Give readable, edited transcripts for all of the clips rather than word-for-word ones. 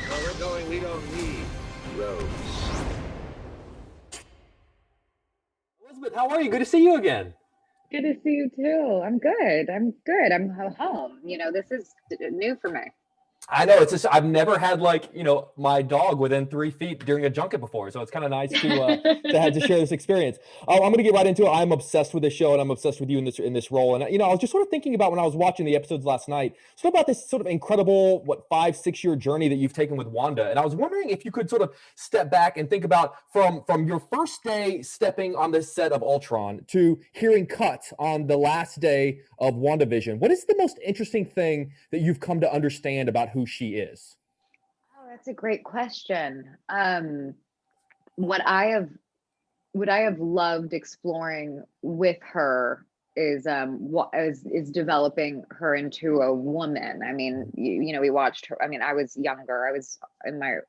Where we're going, we don't need roads. Elizabeth, how are you? Good to see you again. Good to see you too. I'm good. I'm home. This is new for me. I know it's just I've never had my dog within 3 feet during a junket before, so it's kind of nice to have to share this experience. I'm going to get right into it. I'm obsessed with this show, and I'm obsessed with you in this role. And I was just sort of thinking about when I was watching the episodes last night, sort of about this sort of incredible 5-6 year journey that you've taken with Wanda. And I was wondering if you could sort of step back and think about from your first day stepping on this set of Ultron to hearing cuts on the last day of WandaVision. What is the most interesting thing that you've come to understand about who she is? Oh, that's a great question. What I have loved exploring with her is developing her into a woman. I mean, we watched her. I mean, I was younger. I was in my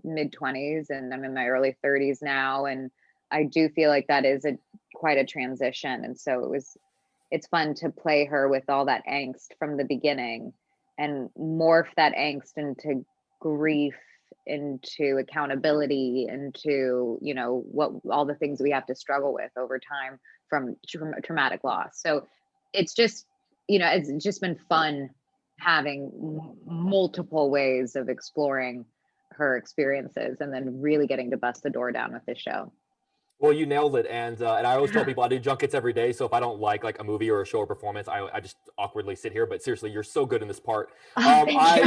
mid-20s, and I'm in my early 30s now, and I do feel like that is quite a transition. And so it's fun to play her with all that angst from the beginning and morph that angst into grief, into accountability, into what all the things we have to struggle with over time from traumatic loss. So it's just it's just been fun having multiple ways of exploring her experiences and then really getting to bust the door down with this show. Well, you nailed it, and I always tell people I do junkets every day. So if I don't like a movie or a show or performance, I just awkwardly sit here. But seriously, you're so good in this part. I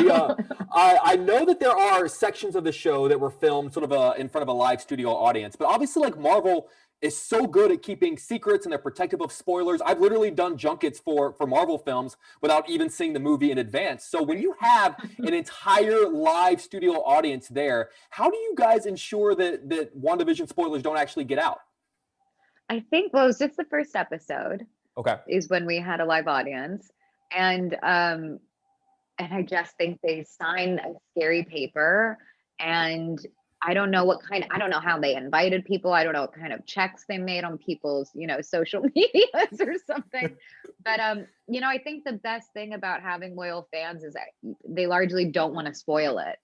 know that there are sections of the show that were filmed sort of in front of a live studio audience, but obviously, Marvel is so good at keeping secrets and they're protective of spoilers. I've literally done junkets for Marvel films without even seeing the movie in advance. So when you have an entire live studio audience there, how do you guys ensure that WandaVision spoilers don't actually get out? I think, well, it was just the first episode. Okay. Is when we had a live audience. And I just think they signed a scary paper, and I don't know how they invited people. I don't know what kind of checks they made on people's, social medias or something. But, I think the best thing about having loyal fans is that they largely don't want to spoil it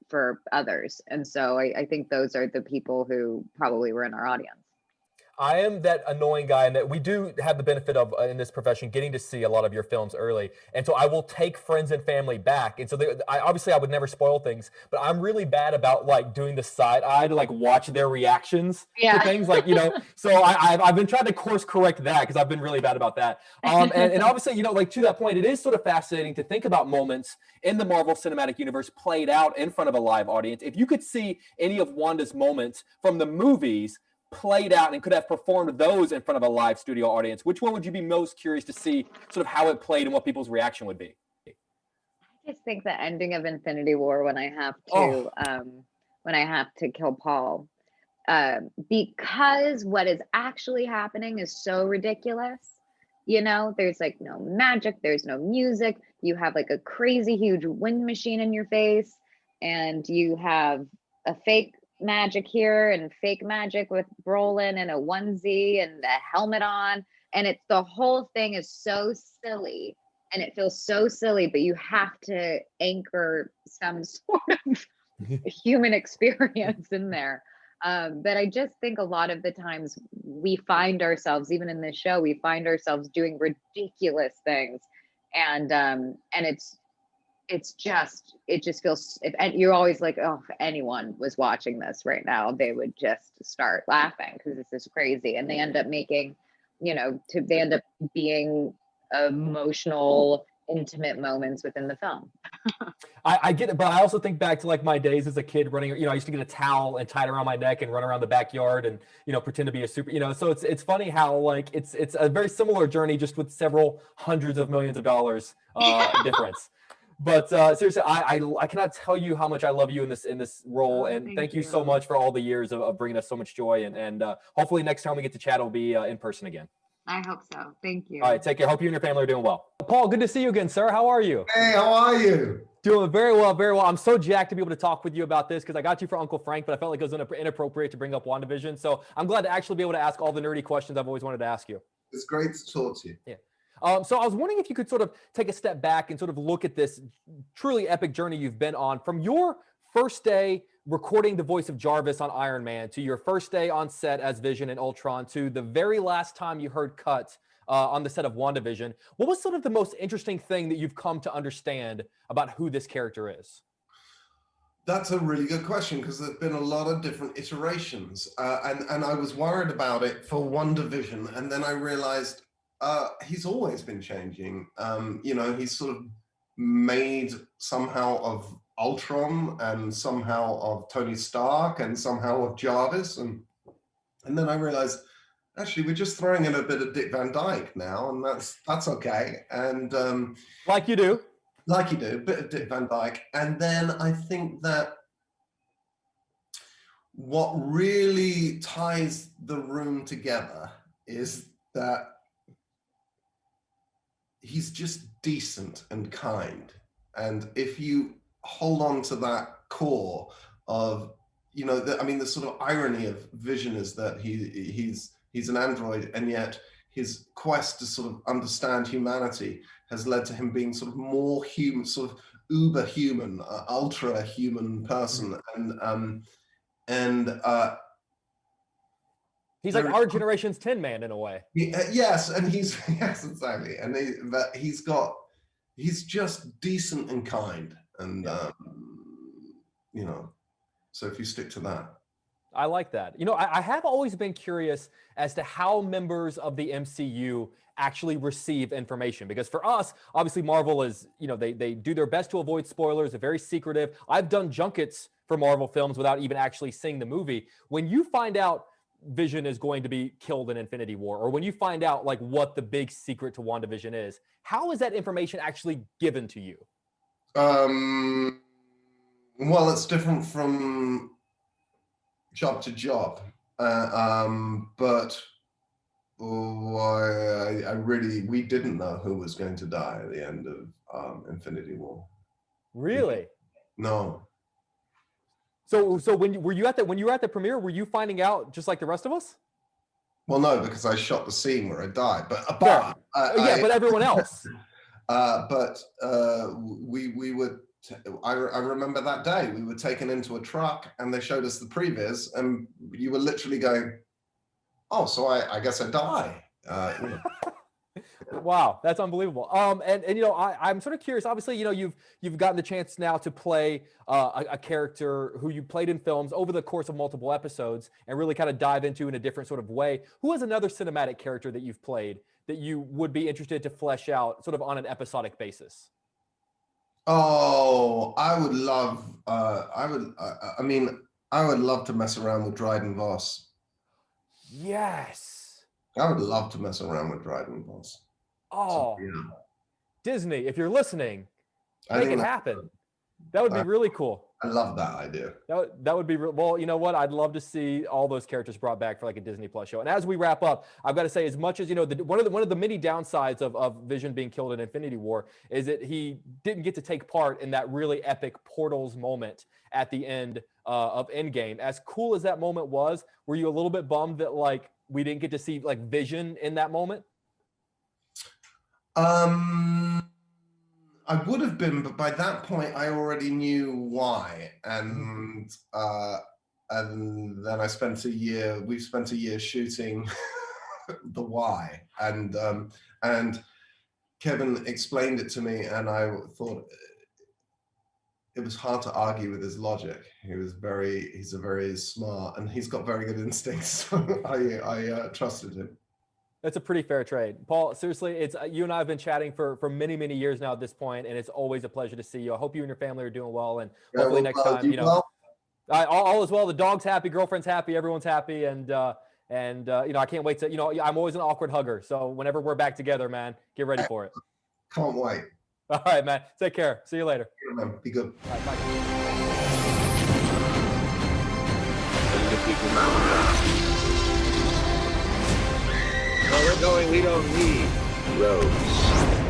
for others. And so I think those are the people who probably were in our audience. I am that annoying guy, and that we do have the benefit of in this profession getting to see a lot of your films early, and so I will take friends and family back. And so I would never spoil things, but I'm really bad about doing the side eye to watch their reactions to things, So I've been trying to course correct that because I've been really bad about that. And obviously, to that point, it is sort of fascinating to think about moments in the Marvel Cinematic Universe played out in front of a live audience. If you could see any of Wanda's moments from the movies played out and could have performed those in front of a live studio audience, which one would you be most curious to see sort of how it played and what people's reaction would be? I just think the ending of Infinity War when I have to kill Paul, because what is actually happening is so ridiculous. There's no magic, there's no music. You have a crazy huge wind machine in your face, and you have a fake magic here and fake magic with Brolin and a onesie and a helmet on, and the whole thing is so silly and it feels so silly, but you have to anchor some sort of human experience in there. But I just think a lot of the times we find ourselves, even in this show, we find ourselves doing ridiculous things, and it just feels, and you're always like, oh, if anyone was watching this right now, they would just start laughing because this is crazy. And they end up making, they end up being emotional, intimate moments within the film. I get it, but I also think back to my days as a kid running. I used to get a towel and tie it around my neck and run around the backyard and pretend to be a super. So it's funny how it's a very similar journey, just with several hundreds of millions of dollars difference. But seriously, I cannot tell you how much I love you in this role, and thank you so much for all the years of bringing us so much joy. And hopefully next time we get to chat, it'll be in person again. I hope so. Thank you. All right, take care. Hope you and your family are doing well. Paul, good to see you again, sir. How are you? Hey, how are you? Doing very well, very well. I'm so jacked to be able to talk with you about this because I got you for Uncle Frank, but I felt like it was inappropriate to bring up WandaVision. So I'm glad to actually be able to ask all the nerdy questions I've always wanted to ask you. It's great to talk to you. Yeah. So I was wondering if you could sort of take a step back and sort of look at this truly epic journey you've been on from your first day recording the voice of Jarvis on Iron Man to your first day on set as Vision in Ultron to the very last time you heard Cut on the set of WandaVision. What was sort of the most interesting thing that you've come to understand about who this character is? That's a really good question, because there's been a lot of different iterations, and I was worried about it for WandaVision, and then I realized he's always been changing. He's sort of made somehow of Ultron, and somehow of Tony Stark, and somehow of Jarvis, and then I realized actually we're just throwing in a bit of Dick Van Dyke now, and that's okay. And like you do. Like you do, a bit of Dick Van Dyke. And then I think that what really ties the room together is that he's just decent and kind. And if you hold on to that core of, the sort of irony of Vision is that he's an android, and yet his quest to sort of understand humanity has led to him being sort of more human, sort of uber human, ultra human person. And he's like our generation's Tin Man in a way. Yes, and yes, exactly. And he's just decent and kind, and so if you stick to that. I like that. I have always been curious as to how members of the MCU actually receive information, because for us, obviously Marvel is, they do their best to avoid spoilers. They're very secretive. I've done junkets for Marvel films without even actually seeing the movie. When you find out Vision is going to be killed in Infinity War, or when you find out like what the big secret to WandaVision is, how is that information actually given to you? Well, it's different from job to job, but we didn't know who was going to die at the end of Infinity War. Really? No. So when you were at the premiere, were you finding out just like the rest of us? Well, no, because I shot the scene where I died, but but everyone else. We would. I remember that day we were taken into a truck, and they showed us the previs, and you were literally going, "Oh, so I guess I die." Wow, that's unbelievable. I'm sort of curious. Obviously, you've gotten the chance now to play a character who you played in films over the course of multiple episodes, and really kind of dive into in a different sort of way. Who is another cinematic character that you've played that you would be interested to flesh out sort of on an episodic basis? Oh, I would love. I would love to mess around with Dryden Voss. Yes. I would love to mess around with Dryden Voss. Oh, so, yeah. Disney, if you're listening, make it happen. That would be really cool. I love that idea. That would be well. You know what? I'd love to see all those characters brought back for like a Disney Plus show. And as we wrap up, I've got to say, as much as one of the many downsides of Vision being killed in Infinity War is that he didn't get to take part in that really epic Portals moment at the end of Endgame. As cool as that moment was, were you a little bit bummed that like we didn't get to see like Vision in that moment? I would have been, but by that point I already knew why, and then we spent a year shooting the why, and Kevin explained it to me, and I thought it was hard to argue with his logic. He's a very smart, and he's got very good instincts. So I trusted him. That's a pretty fair trade. Paul, seriously, it's you and I have been chatting for many, many years now at this point, and it's always a pleasure to see you. I hope you and your family are doing well, and hopefully next time, all is well. The dog's happy, girlfriend's happy, everyone's happy, and I can't wait to, I'm always an awkward hugger. So whenever we're back together, man, get ready for it. Can't wait. All right, man. Take care. See you later. Yeah, man. Be good. All right, bye. Where we're going, we don't need roads.